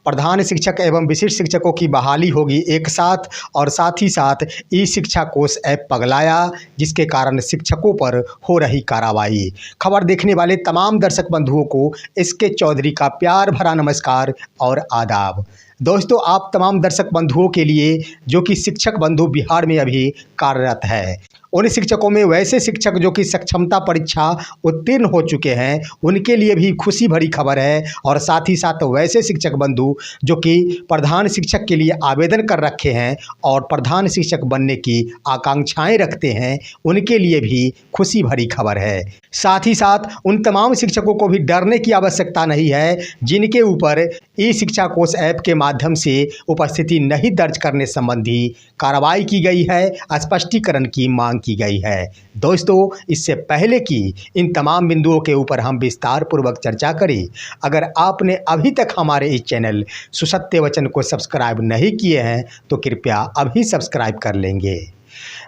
प्रधान शिक्षक एवं विशिष्ट शिक्षकों की बहाली होगी एक साथ, और साथ ही साथ ई शिक्षा कोष ऐप पगलाया, जिसके कारण शिक्षकों पर हो रही कार्रवाई। खबर देखने वाले तमाम दर्शक बंधुओं को एसके चौधरी का प्यार भरा नमस्कार और आदाब। दोस्तों, आप तमाम दर्शक बंधुओं के लिए जो कि शिक्षक बंधु बिहार में अभी कार्यरत है, उन शिक्षकों में वैसे शिक्षक जो कि सक्षमता परीक्षा उत्तीर्ण हो चुके हैं, उनके लिए भी खुशी भरी खबर है। और साथ ही साथ वैसे शिक्षक बंधु जो कि प्रधान शिक्षक के लिए आवेदन कर रखे हैं और प्रधान शिक्षक बनने की आकांक्षाएं रखते हैं, उनके लिए भी खुशी भरी खबर है। साथ ही साथ उन तमाम शिक्षकों को भी डरने की आवश्यकता नहीं है जिनके ऊपर ई शिक्षा कोष ऐप के माध्यम से उपस्थिति नहीं दर्ज करने संबंधी कार्रवाई की गई है, स्पष्टीकरण की मांग की गई है। दोस्तों, इससे पहले कि इन तमाम बिंदुओं के ऊपर हम विस्तार पूर्वक चर्चा करें, अगर आपने अभी तक हमारे इस चैनल सुसत्य वचन को सब्सक्राइब नहीं किए हैं तो कृपया अभी सब्सक्राइब कर लेंगे।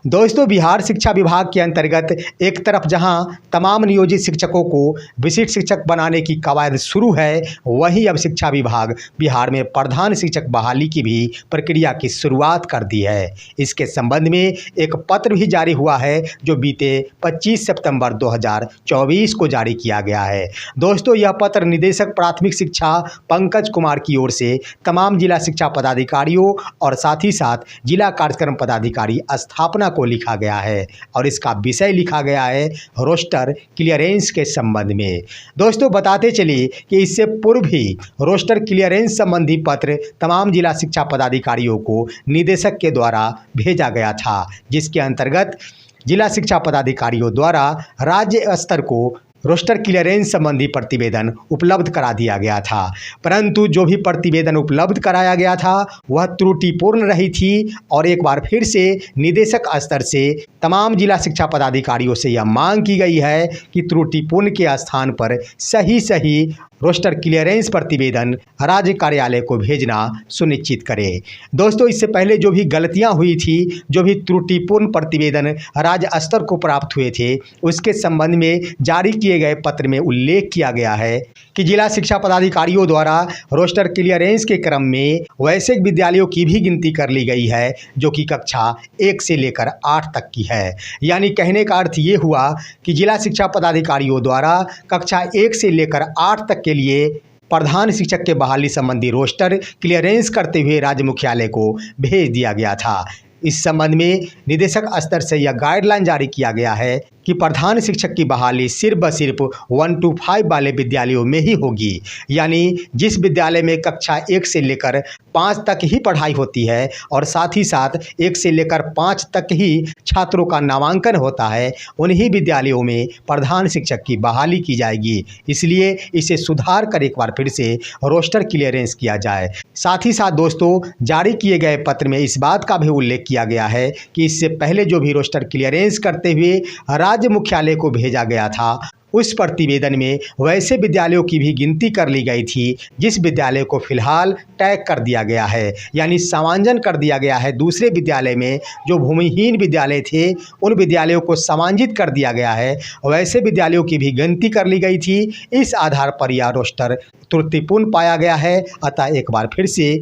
दोस्तों, बिहार शिक्षा विभाग के अंतर्गत एक तरफ जहां तमाम नियोजित शिक्षकों को विशिष्ट शिक्षक बनाने की कवायद शुरू है, वहीं अब शिक्षा विभाग बिहार में प्रधान शिक्षक बहाली की भी प्रक्रिया की शुरुआत कर दी है। इसके संबंध में एक पत्र भी जारी हुआ है जो बीते 25 सितंबर 2024 को जारी किया गया है। दोस्तों, यह पत्र निदेशक प्राथमिक शिक्षा पंकज कुमार की ओर से तमाम जिला शिक्षा पदाधिकारियों और साथ ही साथ जिला कार्यक्रम पदाधिकारी स्थापना को लिखा गया है, और इसका विषय लिखा गया है रोस्टर क्लियरेंस के संबंध में। दोस्तों, बताते चलिए कि इससे पूर्व भी रोस्टर क्लियरेंस संबंधी पत्र तमाम जिला शिक्षा पदाधिकारियों को निदेशक के द्वारा भेजा गया था, जिसके अंतर्गत जिला शिक्षा पदाधिकारियों द्वारा राज्य स्तर को रोस्टर क्लियरेंस संबंधी प्रतिवेदन उपलब्ध करा दिया गया था। परंतु जो भी प्रतिवेदन उपलब्ध कराया गया था वह त्रुटिपूर्ण रही थी, और एक बार फिर से निदेशक स्तर से तमाम जिला शिक्षा पदाधिकारियों से यह मांग की गई है कि त्रुटिपूर्ण के स्थान पर सही रोस्टर क्लियरेंस प्रतिवेदन राज्य कार्यालय को भेजना सुनिश्चित करें। दोस्तों, इससे पहले जो भी गलतियां हुई थी, जो भी त्रुटिपूर्ण प्रतिवेदन राज्य स्तर को प्राप्त हुए थे, उसके संबंध में जारी किए गए पत्र में उल्लेख किया गया है कि जिला शिक्षा पदाधिकारियों द्वारा रोस्टर क्लियरेंस के क्रम में वैसे विद्यालयों की भी गिनती कर ली गई है जो कि कक्षा 1 से लेकर 8 तक की है। यानी कहने का अर्थ ये हुआ कि जिला शिक्षा पदाधिकारियों द्वारा कक्षा 1 से लेकर 8 तक के लिए प्रधान शिक्षक के बहाली संबंधी रोस्टर क्लियरेंस करते हुए राज्य मुख्यालय को भेज दिया गया था। इस संबंध में निदेशक स्तर से यह गाइडलाइन जारी किया गया है कि प्रधान शिक्षक की बहाली सिर्फ व सिर्फ 1 to 5 वाले विद्यालयों में ही होगी। यानी जिस विद्यालय में कक्षा 1 से लेकर 5 तक ही पढ़ाई होती है और साथ ही साथ 1 से लेकर 5 तक ही छात्रों का नामांकन होता है, उन्हीं विद्यालयों में प्रधान शिक्षक की बहाली की जाएगी। इसलिए इसे सुधार कर एक बार फिर से रोस्टर क्लियरेंस किया जाए। साथ ही साथ दोस्तों, जारी किए गए पत्र में इस बात का भी उल्लेख किया गया है कि इससे पहले जो भी रोस्टर क्लियरेंस करते हुए राज्य मुख्यालय को भेजा गया था, उस प्रतिवेदन में वैसे विद्यालयों की भी गिनती कर ली गई थी जिस विद्यालय को फिलहाल टैग कर दिया गया है, यानी समांजन कर दिया गया है। दूसरे विद्यालय में जो भूमिहीन विद्यालय थे, उन विद्यालयों को समांजित कर दिया गया है, वैसे विद्यालयों की भी गिनती कर ली गई थी। इस आधार पर यह रोस्टर त्रुटिपूर्ण पाया गया है। अतः एक बार फिर से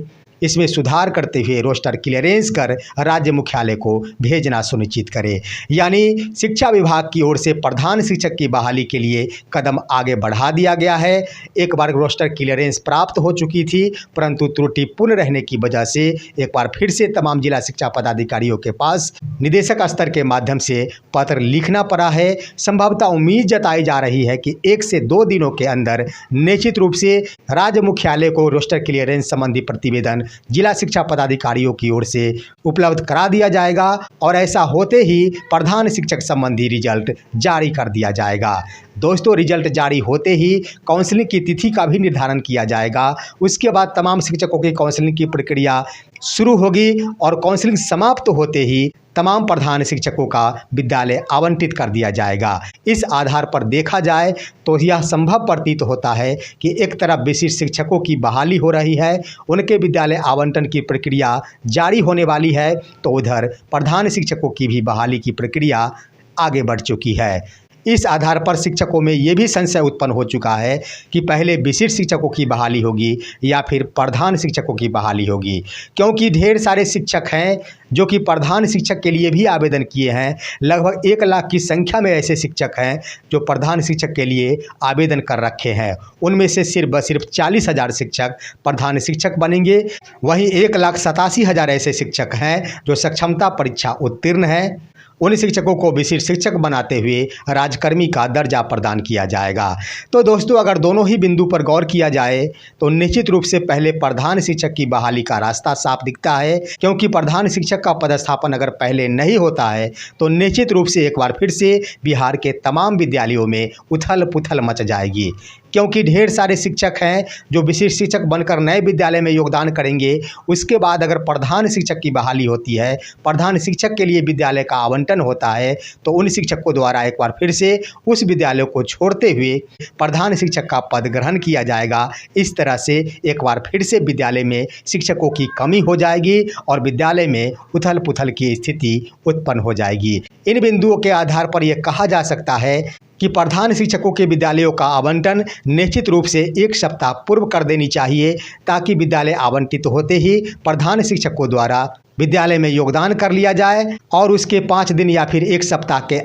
इसमें सुधार करते हुए रोस्टर क्लियरेंस कर राज्य मुख्यालय को भेजना सुनिश्चित करें। यानी शिक्षा विभाग की ओर से प्रधान शिक्षक की बहाली के लिए कदम आगे बढ़ा दिया गया है। एक बार रोस्टर क्लियरेंस प्राप्त हो चुकी थी, परंतु त्रुटिपूर्ण रहने की वजह से एक बार फिर से तमाम जिला शिक्षा पदाधिकारियों के पास निदेशक स्तर के माध्यम से पत्र लिखना पड़ा है। संभवतः उम्मीद जताई जा रही है कि 1 से 2 दिनों के अंदर निश्चित रूप से राज्य मुख्यालय को रोस्टर क्लियरेंस संबंधी प्रतिवेदन जिला शिक्षा पदाधिकारियों की ओर से उपलब्ध करा दिया जाएगा, और ऐसा होते ही प्रधान शिक्षक संबंधी रिजल्ट जारी कर दिया जाएगा। दोस्तों, रिजल्ट जारी होते ही काउंसलिंग की तिथि का भी निर्धारण किया जाएगा। उसके बाद तमाम शिक्षकों की काउंसलिंग की प्रक्रिया शुरू होगी, और काउंसलिंग समाप्त होते ही तमाम प्रधान शिक्षकों का विद्यालय आवंटित कर दिया जाएगा। इस आधार पर देखा जाए तो यह संभव प्रतीत होता है कि एक तरफ विशिष्ट शिक्षकों की बहाली हो रही है, उनके विद्यालय आवंटन की प्रक्रिया जारी होने वाली है, तो उधर प्रधान शिक्षकों की भी बहाली की प्रक्रिया आगे बढ़ चुकी है। इस आधार पर शिक्षकों में ये भी संशय उत्पन्न हो चुका है कि पहले विशिष्ट शिक्षकों की बहाली होगी या फिर प्रधान शिक्षकों की बहाली होगी, क्योंकि ढेर सारे शिक्षक हैं जो कि प्रधान शिक्षक के लिए भी आवेदन किए हैं। लगभग 1 लाख की संख्या में ऐसे शिक्षक हैं जो प्रधान शिक्षक के लिए आवेदन कर रखे हैं। उनमें से सिर्फ 40,000 शिक्षक प्रधान शिक्षक बनेंगे। वहीं 1,87,000 ऐसे शिक्षक हैं जो सक्षमता परीक्षा उत्तीर्ण हैं। उन शिक्षकों को विशिष्ट शिक्षक बनाते हुए राजकर्मी का दर्जा प्रदान किया जाएगा। तो दोस्तों, अगर दोनों ही बिंदु पर गौर किया जाए तो निश्चित रूप से पहले प्रधान शिक्षक की बहाली का रास्ता साफ दिखता है, क्योंकि प्रधान शिक्षक का पदस्थापन अगर पहले नहीं होता है तो निश्चित रूप से एक बार फिर से बिहार के तमाम विद्यालयों में उथल पुथल मच जाएगी, क्योंकि ढेर सारे शिक्षक हैं जो विशिष्ट शिक्षक बनकर नए विद्यालय में योगदान करेंगे। उसके बाद अगर प्रधान शिक्षक की बहाली होती है, प्रधान शिक्षक के लिए विद्यालय का आवंटन होता है, तो उन शिक्षकों द्वारा एक बार फिर से उस विद्यालय को छोड़ते हुए प्रधान शिक्षक का पद ग्रहण किया जाएगा। इस तरह से एक बार फिर से विद्यालय में शिक्षकों की कमी हो जाएगी और विद्यालय में उथल पुथल की स्थिति उत्पन्न हो जाएगी। इन बिंदुओं के आधार पर यह कहा जा सकता है कि प्रधान शिक्षकों के विद्यालयों का आवंटन निश्चित रूप से 1 सप्ताह पूर्व कर देनी चाहिए, ताकि विद्यालय आवंटित होते ही प्रधान शिक्षकों द्वारा विद्यालय में योगदान कर लिया जाए और उसके 5 दिन या फिर 1 सप्ताह के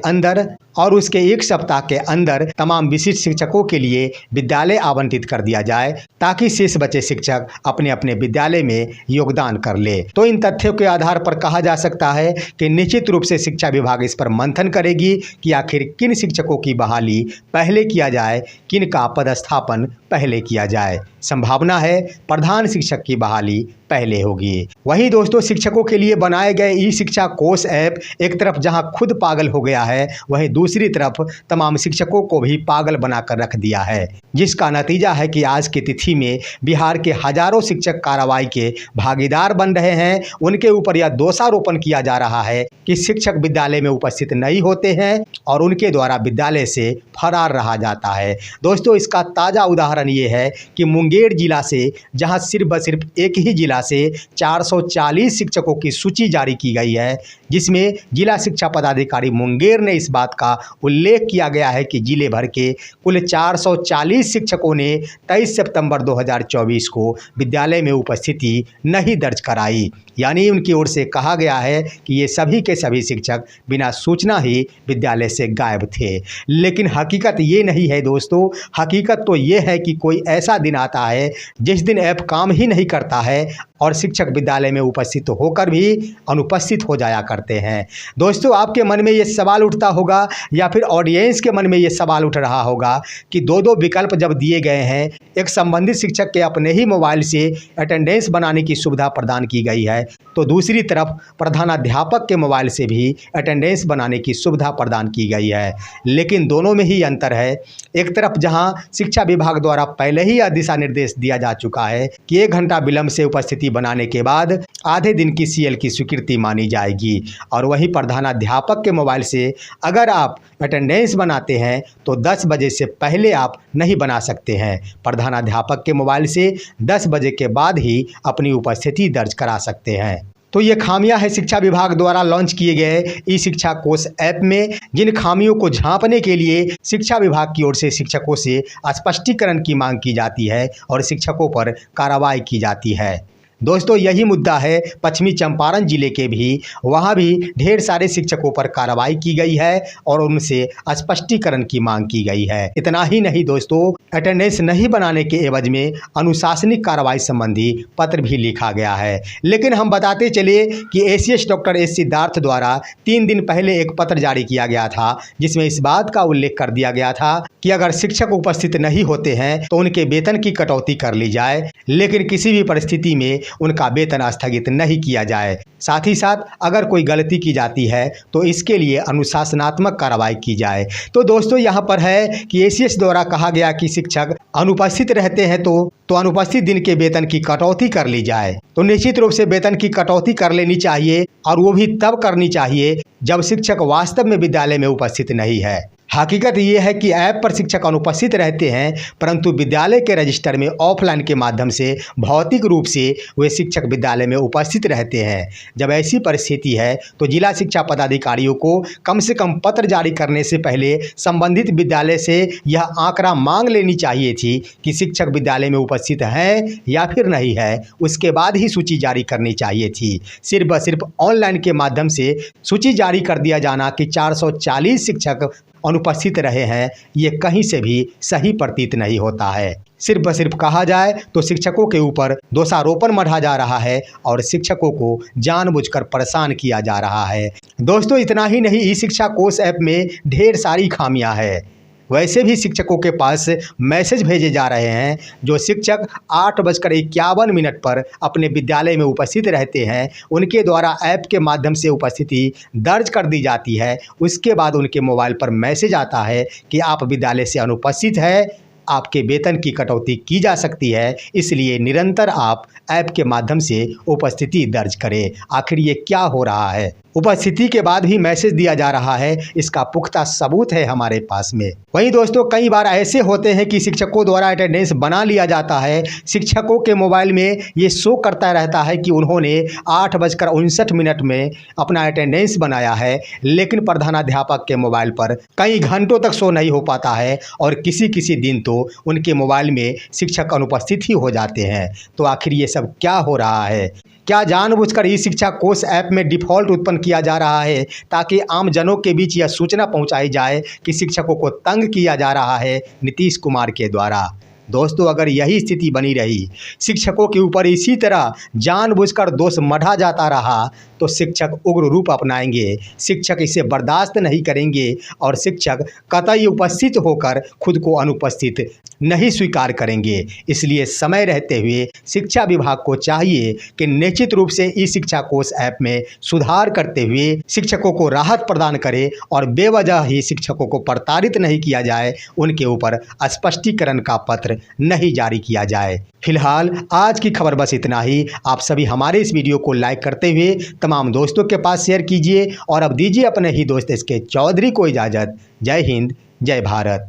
अंदर तमाम विशिष्ट शिक्षकों के लिए विद्यालय आवंटित कर दिया जाए, ताकि शेष बचे शिक्षक अपने अपने विद्यालय में योगदान कर ले। तो इन तथ्यों के आधार पर कहा जा सकता है कि निश्चित रूप से शिक्षा विभाग इस पर मंथन करेगी कि आखिर किन शिक्षकों की बहाली पहले किया जाए, किन का पदस्थापन पहले किया जाए। संभावना है प्रधान शिक्षक की बहाली पहले होगी। वहीं दोस्तों, शिक्षकों के लिए बनाए गए ई शिक्षा कोष ऐप एक तरफ जहां खुद पागल हो गया है, वहीं दूसरी तरफ तमाम शिक्षकों को भी पागल बनाकर रख दिया है, जिसका नतीजा है कि आज की तिथि में बिहार के हजारों शिक्षक कार्रवाई के भागीदार बन रहे हैं। उनके ऊपर यह दोषारोपण किया जा रहा है कि शिक्षक विद्यालय में उपस्थित नहीं होते हैं और उनके द्वारा विद्यालय से फरार रहा जाता है। दोस्तों, इसका ताज़ा उदाहरण ये है कि मुंगेर जिला से, जहां सिर्फ एक ही जिला से 440 शिक्षकों की सूची जारी की गई है, जिसमें जिला शिक्षा पदाधिकारी मुंगेर ने इस बात का उल्लेख किया गया है कि जिले भर के कुल 440 शिक्षकों ने 23 सितंबर 2024 को विद्यालय में उपस्थिति नहीं दर्ज कराई। यानी उनकी ओर से कहा गया है कि ये सभी के सभी शिक्षक बिना सूचना ही विद्यालय से गायब थे। लेकिन हकीकत ये नहीं है दोस्तों। हकीकत तो ये है कि कोई ऐसा दिन आता है जिस दिन ऐप काम ही नहीं करता है और शिक्षक विद्यालय में उपस्थित होकर भी अनुपस्थित हो जाया करते हैं। दोस्तों, आपके मन में ये सवाल उठता होगा या फिर ऑडियंस के मन में ये सवाल उठ रहा होगा कि दो विकल्प जब दिए गए हैं, एक संबंधित शिक्षक के अपने ही मोबाइल से अटेंडेंस बनाने की सुविधा प्रदान की गई है, तो दूसरी तरफ प्रधानाध्यापक के मोबाइल से भी अटेंडेंस बनाने की सुविधा प्रदान की गई है। लेकिन दोनों में ही अंतर है। एक तरफ जहां शिक्षा विभाग द्वारा पहले ही यह दिशा निर्देश दिया जा चुका है कि 1 घंटा विलंब से उपस्थिति बनाने के बाद आधे दिन की सीएल की स्वीकृति मानी जाएगी, और वहीं प्रधानाध्यापक के मोबाइल से अगर आप अटेंडेंस बनाते हैं तो 10 बजे से पहले आप नहीं बना सकते हैं। प्रधानाध्यापक के मोबाइल से 10 बजे के बाद ही अपनी उपस्थिति दर्ज करा सकते हैं। तो ये खामियां हैं शिक्षा विभाग द्वारा लॉन्च किए गए ई शिक्षा कोष ऐप में, जिन खामियों को झांपने के लिए शिक्षा विभाग की ओर से शिक्षकों से स्पष्टीकरण की मांग की जाती है और शिक्षकों पर कार्रवाई की जाती है। दोस्तों, यही मुद्दा है पश्चिमी चंपारण जिले के भी। वहाँ भी ढेर सारे शिक्षकों पर कार्रवाई की गई है और उनसे स्पष्टीकरण की मांग की गई है। इतना ही नहीं दोस्तों, अटेंडेंस नहीं बनाने के एवज में अनुशासनिक कार्रवाई संबंधी पत्र भी लिखा गया है। लेकिन हम बताते चले कि एसीएस डॉक्टर एस सिद्धार्थ द्वारा 3 दिन पहले एक पत्र जारी किया गया था, जिसमें इस बात का उल्लेख कर दिया गया था कि अगर शिक्षक उपस्थित नहीं होते हैं तो उनके वेतन की कटौती कर ली जाए, लेकिन किसी भी परिस्थिति में उनका वेतन स्थगित नहीं किया जाए। साथ ही साथ अगर कोई गलती की जाती है तो इसके लिए अनुशासनात्मक कार्रवाई की जाए। तो दोस्तों, यहाँ पर है कि एसीएस द्वारा कहा गया कि शिक्षक अनुपस्थित रहते हैं तो अनुपस्थित दिन के वेतन की कटौती कर ली जाए। तो निश्चित रूप से वेतन की कटौती कर लेनी चाहिए, और वो भी तब करनी चाहिए जब शिक्षक वास्तव में विद्यालय में उपस्थित नहीं है। हकीकत ये है कि ऐप पर शिक्षक अनुपस्थित रहते हैं, परंतु विद्यालय के रजिस्टर में ऑफलाइन के माध्यम से भौतिक रूप से वे शिक्षक विद्यालय में उपस्थित रहते हैं। जब ऐसी परिस्थिति है तो जिला शिक्षा पदाधिकारियों को कम से कम पत्र जारी करने से पहले संबंधित विद्यालय से यह आंकड़ा मांग लेनी चाहिए थी कि शिक्षक विद्यालय में उपस्थित हैं या फिर नहीं है। उसके बाद ही सूची जारी करनी चाहिए थी। सिर्फ व सिर्फ ऑनलाइन के माध्यम से सूची जारी कर दिया जाना कि 440 शिक्षक अनुपस्थित रहे हैं, ये कहीं से भी सही प्रतीत नहीं होता है। सिर्फ व सिर्फ कहा जाए तो शिक्षकों के ऊपर दोषारोपण मढ़ा जा रहा है और शिक्षकों को जानबूझकर परेशान किया जा रहा है। दोस्तों, इतना ही नहीं, ई शिक्षा कोष ऐप में ढेर सारी खामियां हैं। वैसे भी शिक्षकों के पास मैसेज भेजे जा रहे हैं। जो शिक्षक 8:51 पर अपने विद्यालय में उपस्थित रहते हैं, उनके द्वारा ऐप के माध्यम से उपस्थिति दर्ज कर दी जाती है। उसके बाद उनके मोबाइल पर मैसेज आता है कि आप विद्यालय से अनुपस्थित हैं, आपके वेतन की कटौती की जा सकती है, इसलिए निरंतर आप ऐप के माध्यम से उपस्थिति दर्ज करें। आखिर ये क्या हो रहा है? उपस्थिति के बाद भी मैसेज दिया जा रहा है, इसका पुख्ता सबूत है हमारे पास में। वहीं दोस्तों, कई बार ऐसे होते हैं कि शिक्षकों द्वारा अटेंडेंस बना लिया जाता है। शिक्षकों के मोबाइल में ये शो करता रहता है कि उन्होंने 8:59 में अपना अटेंडेंस बनाया है, लेकिन प्रधानाध्यापक के मोबाइल पर कई घंटों तक शो नहीं हो पाता है और किसी किसी दिन तो उनके मोबाइल में शिक्षक अनुपस्थित ही हो जाते हैं। तो आखिर ये सब क्या हो रहा है? क्या जानबूझकर ई शिक्षा कोष ऐप में डिफ़ॉल्ट उत्पन्न किया जा रहा है ताकि आम जनों के बीच यह सूचना पहुंचाई जाए कि शिक्षकों को तंग किया जा रहा है नीतीश कुमार के द्वारा? दोस्तों, अगर यही स्थिति बनी रही, शिक्षकों के ऊपर इसी तरह जानबूझकर दोष मढ़ा जाता रहा, तो शिक्षक उग्र रूप अपनाएंगे। शिक्षक इसे बर्दाश्त नहीं करेंगे और शिक्षक कतई उपस्थित होकर खुद को अनुपस्थित नहीं स्वीकार करेंगे। इसलिए समय रहते हुए शिक्षा विभाग को चाहिए कि निश्चित रूप से ई शिक्षा कोष ऐप में सुधार करते हुए शिक्षकों को राहत प्रदान करे और बेवजह ही शिक्षकों को प्रताड़ित नहीं किया जाए, उनके ऊपर स्पष्टीकरण का पत्र नहीं जारी किया जाए। फिलहाल आज की खबर बस इतना ही। आप सभी हमारे इस वीडियो को लाइक करते हुए तमाम दोस्तों के पास शेयर कीजिए और अब दीजिए अपने ही दोस्त SK चौधरी को इजाज़त। जय हिंद, जय भारत।